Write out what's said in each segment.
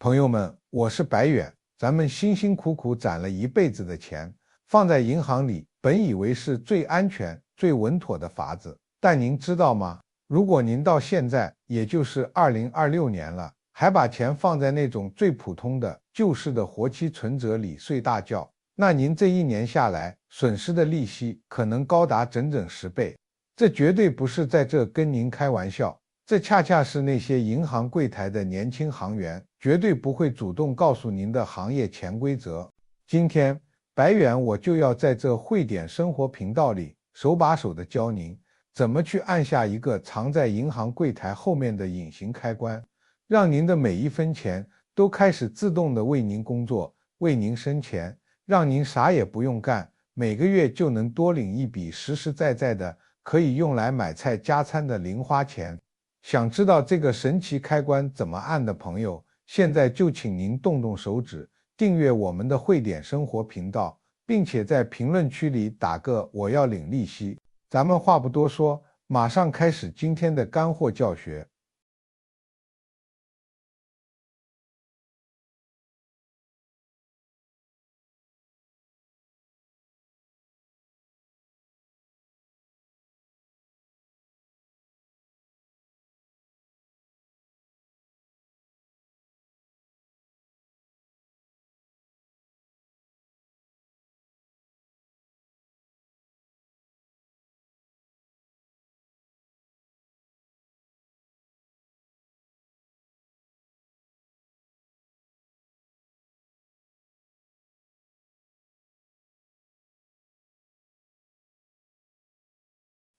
朋友们，我是白远。咱们辛辛苦苦攒了一辈子的钱，放在银行里，本以为是最安全、最稳妥的法子。但您知道吗？如果您到现在，也就是2026年了，还把钱放在那种最普通的旧式的活期存折里睡大觉，那您这一年下来损失的利息可能高达整整10倍。这绝对不是在这跟您开玩笑。这恰恰是那些银行柜台的年轻行员绝对不会主动告诉您的行业潜规则。今天，白远我就要在这汇点生活频道里手把手的教您怎么去按下一个藏在银行柜台后面的隐形开关，让您的每一分钱都开始自动的为您工作，为您生钱，让您啥也不用干，每个月就能多领一笔实实在在的可以用来买菜加餐的零花钱。想知道这个神奇开关怎么按的朋友，现在就请您动动手指，订阅我们的汇点生活频道，并且在评论区里打个我要领利息。咱们话不多说，马上开始今天的干货教学。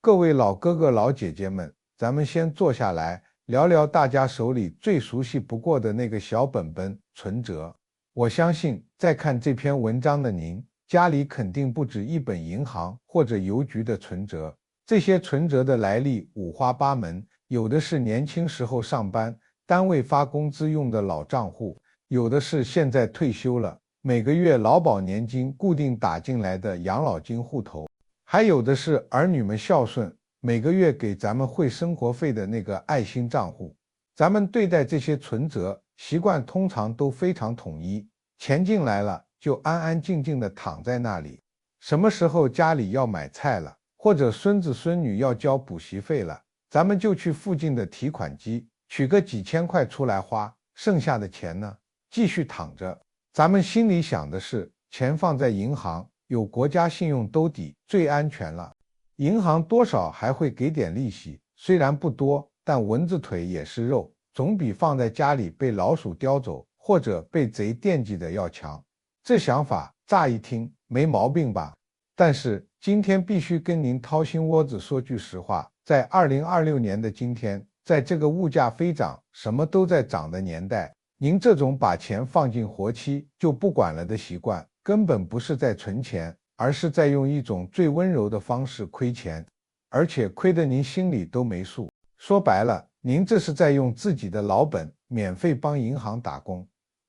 各位老哥哥老姐姐们，咱们先坐下来聊聊大家手里最熟悉不过的那个小本本存折。我相信在看这篇文章的您，家里肯定不止一本银行或者邮局的存折。这些存折的来历五花八门，有的是年轻时候上班单位发工资用的老账户，有的是现在退休了每个月劳保年金固定打进来的养老金户头，还有的是儿女们孝顺每个月给咱们汇生活费的那个爱心账户。咱们对待这些存折习惯通常都非常统一，钱进来了就安安静静地躺在那里，什么时候家里要买菜了，或者孙子孙女要交补习费了，咱们就去附近的提款机取个几千块出来花，剩下的钱呢继续躺着。咱们心里想的是，钱放在银行有国家信用兜底，最安全了。银行多少还会给点利息，虽然不多，但蚊子腿也是肉，总比放在家里被老鼠叼走或者被贼惦记的要强。这想法乍一听没毛病吧？但是今天必须跟您掏心窝子说句实话，在2026年的今天，在这个物价飞涨、什么都在涨的年代，您这种把钱放进活期就不管了的习惯，根本不是在存钱，而是在用一种最温柔的方式亏钱，而且亏得您心里都没数。说白了，您这是在用自己的老本免费帮银行打工。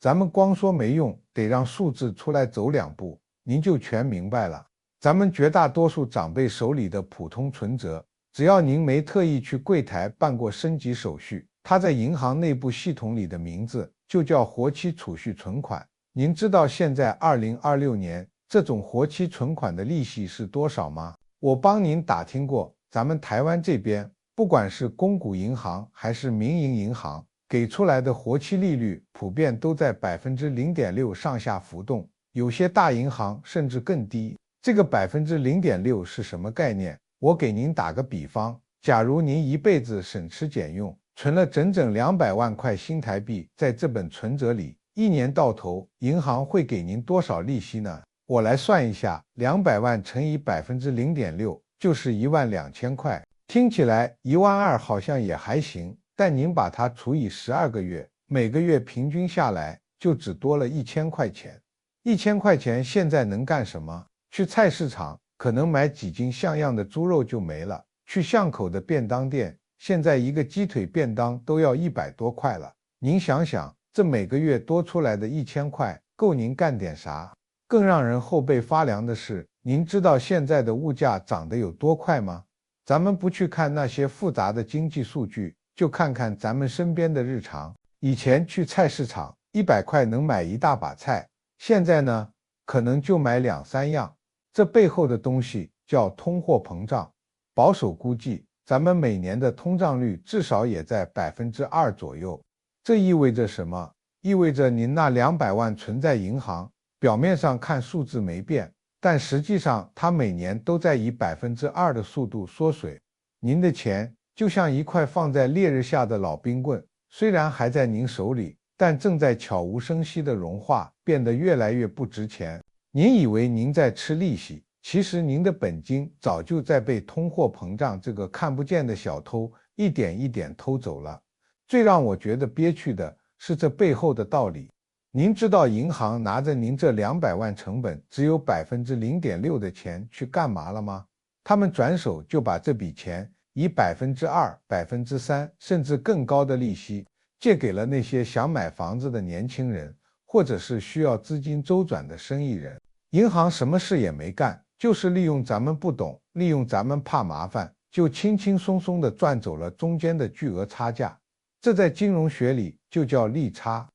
咱们光说没用，得让数字出来走2步，您就全明白了。咱们绝大多数长辈手里的普通存折，只要您没特意去柜台办过升级手续，它在银行内部系统里的名字就叫活期储蓄存款。您知道现在2026年这种活期存款的利息是多少吗？我帮您打听过，咱们台湾这边不管是公股银行还是民营银行给出来的活期利率普遍都在 0.6% 上下浮动，有些大银行甚至更低。这个 0.6% 是什么概念？我给您打个比方，假如您一辈子省吃俭用，存了整整200万块新台币在这本存折里，一年到头银行会给您多少利息呢？我来算一下，200万乘以 0.6% 就是12000块。听起来12000好像也还行，但您把它除以12个月，每个月平均下来就只多了1000块钱。1000块钱现在能干什么？去菜市场可能买几斤像样的猪肉就没了，去巷口的便当店，现在一个鸡腿便当都要100多块了。您想想，这每个月多出来的1000块够您干点啥？更让人后背发凉的是，您知道现在的物价涨得有多快吗？咱们不去看那些复杂的经济数据，就看看咱们身边的日常。以前去菜市场100块能买一大把菜，现在呢，可能就买2、3样。这背后的东西叫通货膨胀。保守估计，咱们每年的通胀率至少也在2%左右。这意味着什么？意味着您那200万存在银行，表面上看数字没变，但实际上它每年都在以2%的速度缩水。您的钱就像一块放在烈日下的老冰棍，虽然还在您手里，但正在悄无声息地融化，变得越来越不值钱。您以为您在吃利息，其实您的本金早就在被通货膨胀这个看不见的小偷一点一点偷走了。最让我觉得憋屈的是这背后的道理。您知道银行拿着您这200万成本只有0.6%的钱去干嘛了吗？他们转手就把这笔钱以2%、3%甚至更高的利息借给了那些想买房子的年轻人，或者是需要资金周转的生意人。银行什么事也没干，就是利用咱们不懂，利用咱们怕麻烦，就轻轻松松地赚走了中间的巨额差价。这在金融学里就叫利差。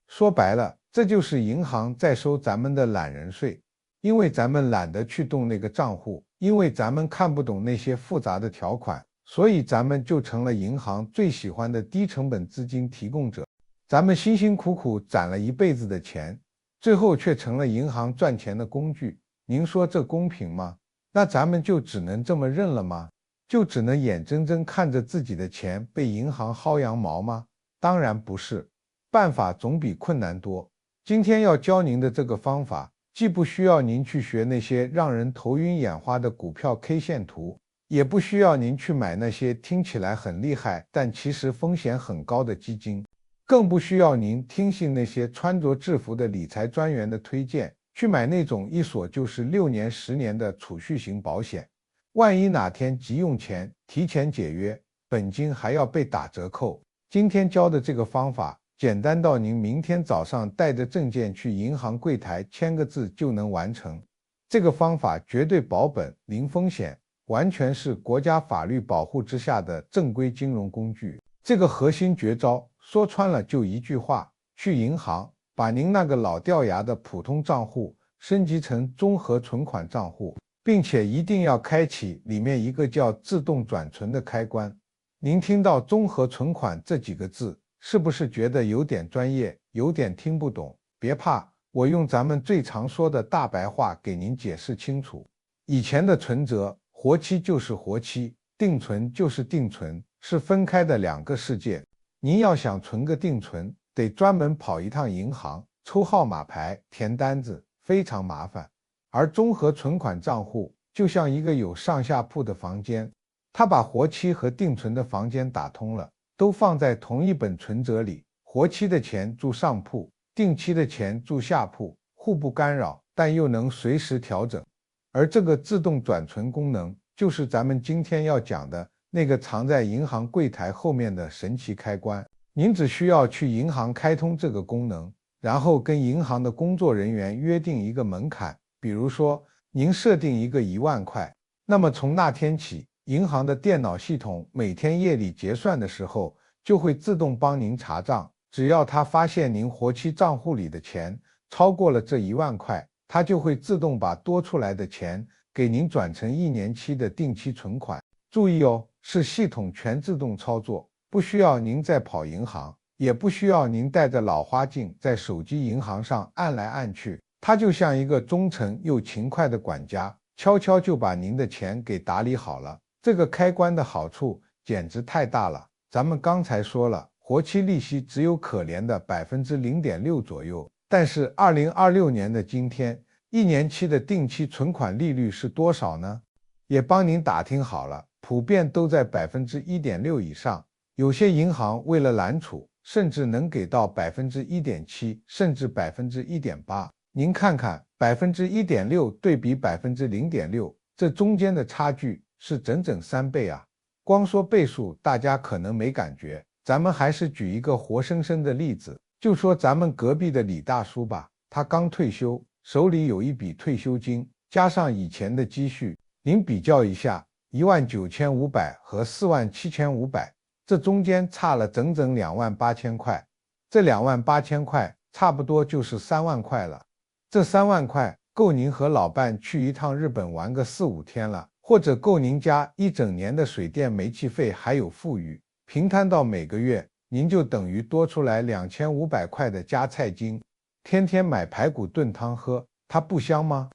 说白了，这就是银行在收咱们的懒人税。因为咱们懒得去动那个账户，因为咱们看不懂那些复杂的条款，所以咱们就成了银行最喜欢的低成本资金提供者。咱们辛辛苦苦攒了一辈子的钱，最后却成了银行赚钱的工具。您说这公平吗？那咱们就只能这么认了吗？就只能眼睁睁看着自己的钱被银行薅羊毛吗？当然不是，办法总比困难多。今天要教您的这个方法，既不需要您去学那些让人头晕眼花的股票 K 线图，也不需要您去买那些听起来很厉害但其实风险很高的基金，更不需要您听信那些穿着制服的理财专员的推荐，去买那种一锁就是6年、10年的储蓄型保险。万一哪天急用钱，提前解约，本金还要被打折扣。今天教的这个方法，简单到您明天早上带着证件去银行柜台签个字就能完成。这个方法绝对保本、零风险，完全是国家法律保护之下的正规金融工具。这个核心绝招，说穿了就一句话：去银行把您那个老掉牙的普通账户升级成综合存款账户，并且一定要开启里面一个叫自动转存的开关。您听到综合存款这几个字，是不是觉得有点专业，有点听不懂？别怕，我用咱们最常说的大白话给您解释清楚。以前的存折，活期就是活期，定存就是定存，是分开的2个世界。您要想存个定存，得专门跑一趟银行，抽号码牌，填单子，非常麻烦。而综合存款账户就像一个有上下铺的房间，它把活期和定存的房间打通了，都放在同一本存折里，活期的钱住上铺，定期的钱住下铺，互不干扰，但又能随时调整。而这个自动转存功能，就是咱们今天要讲的那个藏在银行柜台后面的神奇开关。您只需要去银行开通这个功能，然后跟银行的工作人员约定一个门槛，比如说您设定一个1万块，那么从那天起，银行的电脑系统每天夜里结算的时候，就会自动帮您查账。只要它发现您活期账户里的钱超过了这1万块，它就会自动把多出来的钱给您转成1年期的定期存款。注意哦，是系统全自动操作，不需要您再跑银行，也不需要您带着老花镜在手机银行上按来按去。它就像一个忠诚又勤快的管家，悄悄就把您的钱给打理好了。这个开关的好处简直太大了。咱们刚才说了，活期利息只有可怜的0.6%左右，但是2026年的今天，1年期的定期存款利率是多少呢？也帮您打听好了，普遍都在1.6%以上。有些银行为了揽储，甚至能给到1.7%，甚至1.8%。您看看1.6%对比0.6%，这中间的差距是整整3倍啊！光说倍数大家可能没感觉，咱们还是举一个活生生的例子，就说咱们隔壁的李大叔吧，他刚退休，手里有一笔退休金，加上以前的积蓄，您比较一下，19500和47500，这中间差了整整28000块。这28000块差不多就是3万块了。这3万块够您和老伴去一趟日本玩个4、5天了，或者够您家一整年的水电煤气费还有富裕。平摊到每个月，您就等于多出来2500块的加菜金，天天买排骨炖汤喝，它不香吗？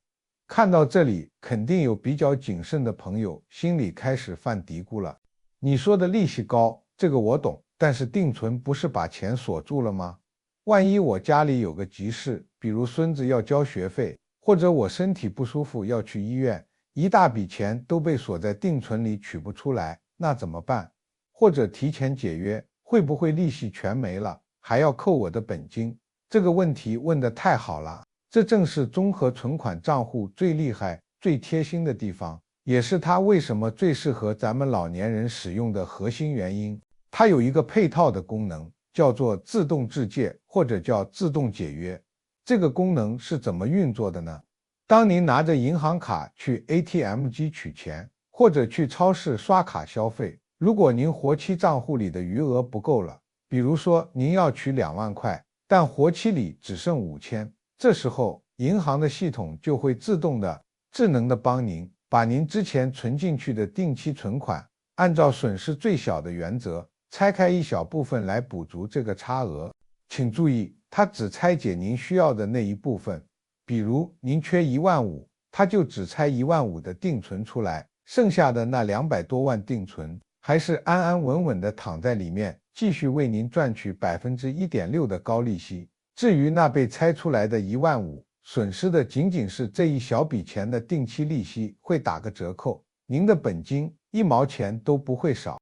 看到这里，肯定有比较谨慎的朋友心里开始犯嘀咕了。你说的利息高，这个我懂，但是定存不是把钱锁住了吗？万一我家里有个急事，比如孙子要交学费，或者我身体不舒服要去医院，一大笔钱都被锁在定存里取不出来，那怎么办？或者提前解约，会不会利息全没了，还要扣我的本金？这个问题问得太好了。这正是综合存款账户最厉害、最贴心的地方，也是它为什么最适合咱们老年人使用的核心原因。它有一个配套的功能，叫做自动质借，或者叫自动解约。这个功能是怎么运作的呢？当您拿着银行卡去 ATM 机取钱，或者去超市刷卡消费，如果您活期账户里的余额不够了，比如说您要取2万块，但活期里只剩5000，这时候银行的系统就会自动的、智能的帮您把您之前存进去的定期存款，按照损失最小的原则，拆开一小部分来补足这个差额。请注意，它只拆解您需要的那一部分。比如您缺15000，它就只拆15000的定存出来，剩下的那200多万定存还是安安稳稳的躺在里面，继续为您赚取 1.6% 的高利息。至于那被拆出来的15000，损失的仅仅是这一小笔钱的定期利息会打个折扣，您的本金1毛钱都不会少。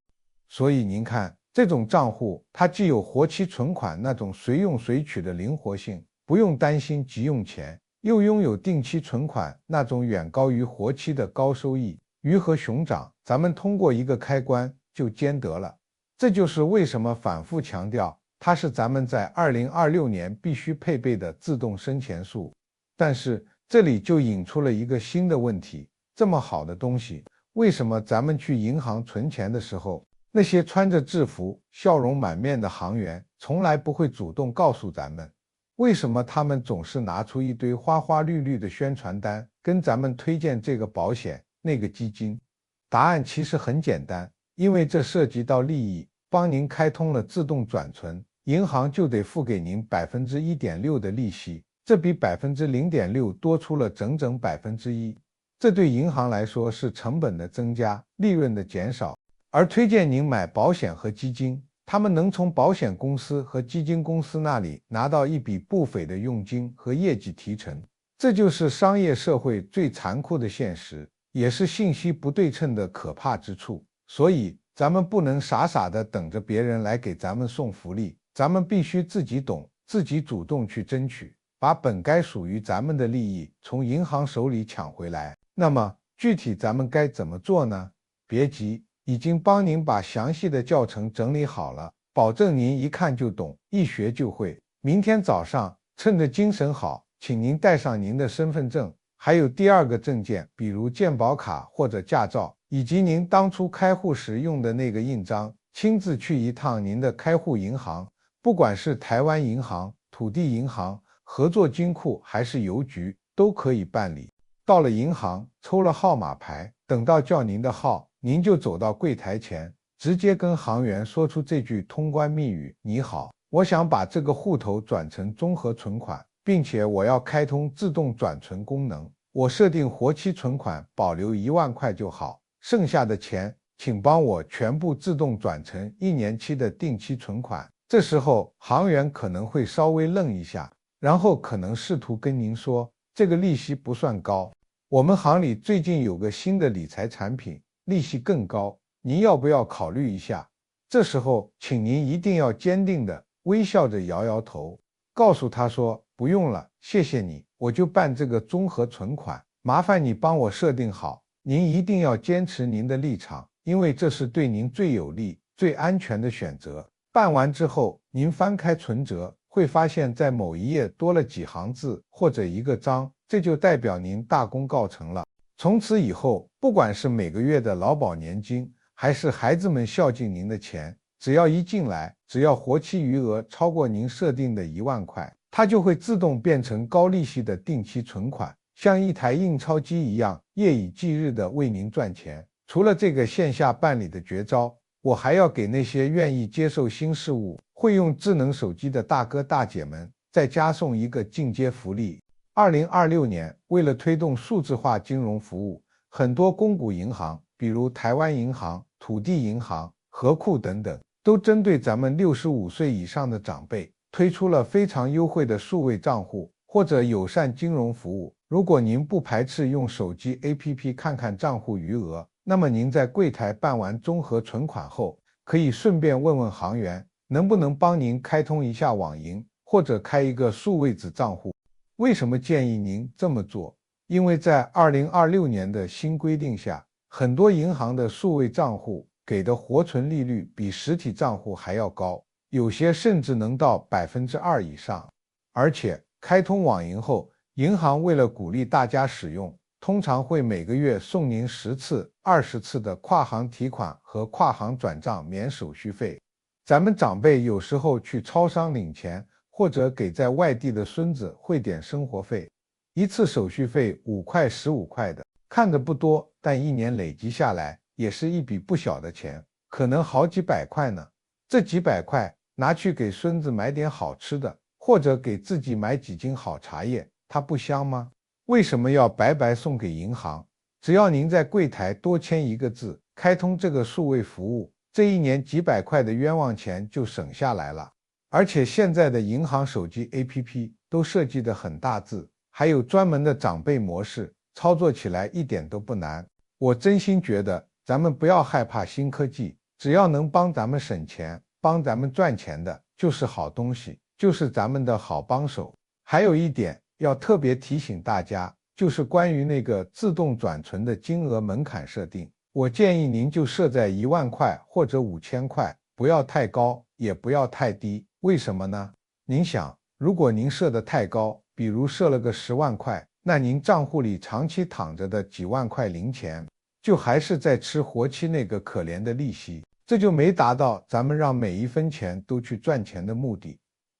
所以您看，这种账户它既有活期存款那种随用随取的灵活性，不用担心急用钱，又拥有定期存款那种远高于活期的高收益。鱼和熊掌，咱们通过一个开关就兼得了。这就是为什么反复强调它是咱们在2026年必须配备的自动生钱术。但是这里就引出了一个新的问题，这么好的东西，为什么咱们去银行存钱的时候，那些穿着制服、笑容满面的行员从来不会主动告诉咱们？为什么他们总是拿出一堆花花绿绿的宣传单，跟咱们推荐这个保险、那个基金？答案其实很简单，因为这涉及到利益。帮您开通了自动转存，银行就得付给您 1.6% 的利息，这比 0.6% 多出了整整 1%。这对银行来说是成本的增加，利润的减少。而推荐您买保险和基金，他们能从保险公司和基金公司那里拿到一笔不菲的佣金和业绩提成。这就是商业社会最残酷的现实，也是信息不对称的可怕之处。所以咱们不能傻傻的等着别人来给咱们送福利，咱们必须自己懂，自己主动去争取，把本该属于咱们的利益从银行手里抢回来。那么具体咱们该怎么做呢？别急，已经帮您把详细的教程整理好了，保证您一看就懂，一学就会。明天早上趁着精神好，请您带上您的身份证，还有第2个证件，比如健保卡或者驾照，以及您当初开户时用的那个印章，亲自去一趟您的开户银行，不管是台湾银行、土地银行、合作金库还是邮局，都可以办理。到了银行，抽了号码牌，等到叫您的号，您就走到柜台前，直接跟行员说出这句通关密语：你好，我想把这个户头转成综合存款，并且我要开通自动转存功能，我设定活期存款保留1万块就好，剩下的钱请帮我全部自动转成1年期的定期存款。这时候行员可能会稍微愣一下，然后可能试图跟您说，这个利息不算高，我们行里最近有个新的理财产品，利息更高，您要不要考虑一下？这时候请您一定要坚定地微笑着摇摇头，告诉他说，不用了，谢谢你，我就办这个综合存款，麻烦你帮我设定好。您一定要坚持您的立场，因为这是对您最有利、最安全的选择。办完之后，您翻开存折，会发现在某一页多了几行字或者一个章，这就代表您大功告成了。从此以后，不管是每个月的劳保年金，还是孩子们孝敬您的钱，只要一进来，只要活期余额超过您设定的1万块，它就会自动变成高利息的定期存款，像一台印钞机一样，夜以继日地为您赚钱。除了这个线下办理的绝招，我还要给那些愿意接受新事物、会用智能手机的大哥大姐们再加送一个进阶福利。2026年，为了推动数字化金融服务，很多公股银行，比如台湾银行、土地银行、和库等等，都针对咱们65岁以上的长辈，推出了非常优惠的数位账户或者友善金融服务。如果您不排斥用手机 APP 看看账户余额，那么您在柜台办完综合存款后，可以顺便问问行员，能不能帮您开通一下网银，或者开一个数位子账户。为什么建议您这么做？因为在2026年的新规定下，很多银行的数位账户给的活存利率比实体账户还要高，有些甚至能到2%以上。而且开通网银后，银行为了鼓励大家使用，通常会每个月送您10次、20次的跨行提款和跨行转账免手续费。咱们长辈有时候去超商领钱，或者给在外地的孙子汇点生活费，一次手续费5块、15块的，看着不多，但一年累积下来也是一笔不小的钱，可能好几百块呢。这几百块拿去给孙子买点好吃的，或者给自己买几斤好茶叶，它不香吗？为什么要白白送给银行？只要您在柜台多签一个字，开通这个数位服务，这一年几百块的冤枉钱就省下来了。而且现在的银行手机 APP 都设计得很大字，还有专门的长辈模式，操作起来一点都不难。我真心觉得咱们不要害怕新科技，只要能帮咱们省钱、帮咱们赚钱的，就是好东西，就是咱们的好帮手。还有一点要特别提醒大家，就是关于那个自动转存的金额门槛设定，我建议您就设在1万块或者5000块，不要太高，也不要太低。为什么呢？您想，如果您设得太高，比如设了个10万块，那您账户里长期躺着的几万块零钱，就还是在吃活期那个可怜的利息，这就没达到咱们让每一分钱都去赚钱的目的。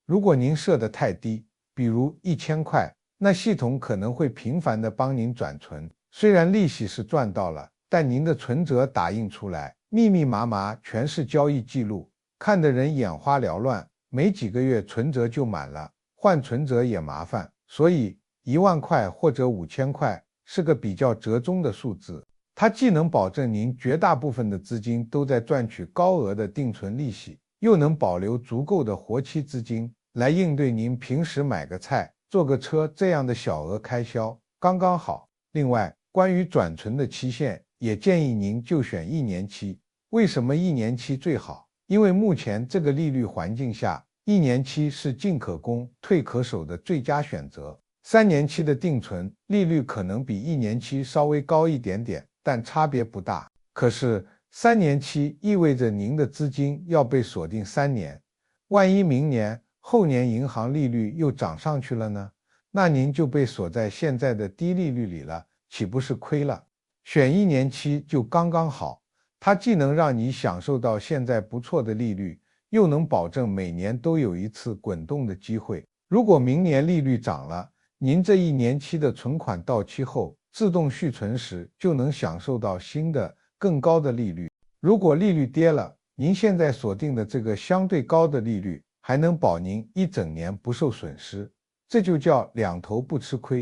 如果您设得太低，比如1000块，那系统可能会频繁地帮您转存，虽然利息是赚到了，但您的存折打印出来，密密麻麻全是交易记录，看得人眼花缭乱，没几个月存折就满了，换存折也麻烦。所以1万块或者5000块是个比较折中的数字，它既能保证您绝大部分的资金都在赚取高额的定存利息，又能保留足够的活期资金来应对您平时买个菜、坐个车这样的小额开销，刚刚好。另外，关于转存的期限，也建议您就选1年期。为什么1年期最好？因为目前这个利率环境下，1年期是进可攻、退可守的最佳选择。3年期的定存利率可能比1年期稍微高一点点，但差别不大。可是3年期意味着您的资金要被锁定3年，万一明年、后年银行利率又涨上去了呢？那您就被锁在现在的低利率里了，岂不是亏了？选1年期就刚刚好，它既能让你享受到现在不错的利率，又能保证每年都有一次滚动的机会。如果明年利率涨了，您这1年期的存款到期后自动续存时，就能享受到新的更高的利率。如果利率跌了，您现在锁定的这个相对高的利率还能保您一整年不受损失，这就叫两头不吃亏。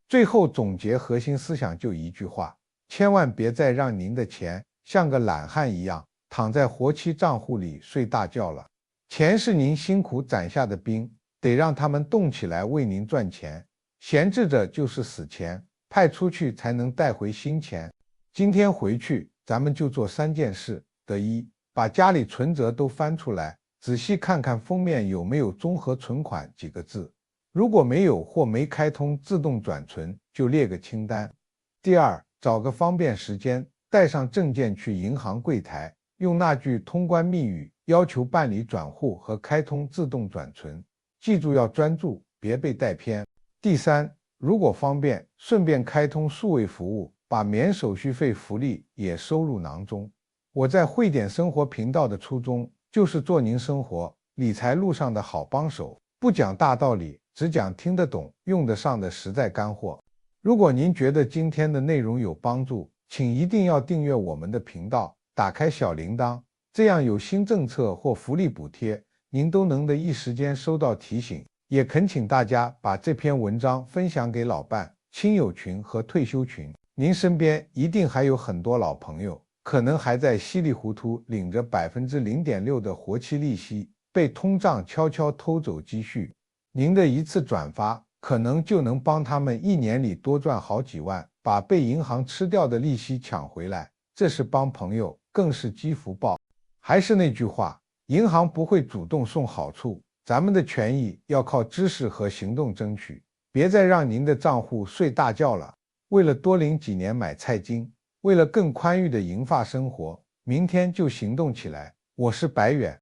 最后总结核心思想就一句话：千万别再让您的钱像个懒汉一样躺在活期账户里睡大觉了。钱是您辛苦攒下的兵，得让他们动起来为您赚钱。闲置着就是死钱，派出去才能带回新钱。今天回去咱们就做3件事：第一，把家里存折都翻出来，仔细看看封面有没有综合存款几个字，如果没有或没开通自动转存，就列个清单。第二，找个方便时间，带上证件去银行柜台，用那句通关密语要求办理转户和开通自动转存。记住要专注，别被带偏。第三，如果方便，顺便开通数位服务，把免手续费福利也收入囊中。我在汇点生活频道的初衷就是做您生活理财路上的好帮手，不讲大道理，只讲听得懂、用得上的实在干货。如果您觉得今天的内容有帮助，请一定要订阅我们的频道，打开小铃铛，这样有新政策或福利补贴，您都能第一时间收到提醒。也恳请大家把这篇文章分享给老伴、亲友群和退休群。您身边一定还有很多老朋友，可能还在稀里糊涂领着0.6%的活期利息，被通胀悄悄偷走积蓄。您的一次转发，可能就能帮他们一年里多赚好几万，把被银行吃掉的利息抢回来。这是帮朋友，更是积福报。还是那句话，银行不会主动送好处，咱们的权益要靠知识和行动争取。别再让您的账户睡大觉了。为了多领几年买菜金，为了更宽裕的银发生活，明天就行动起来。我是白远，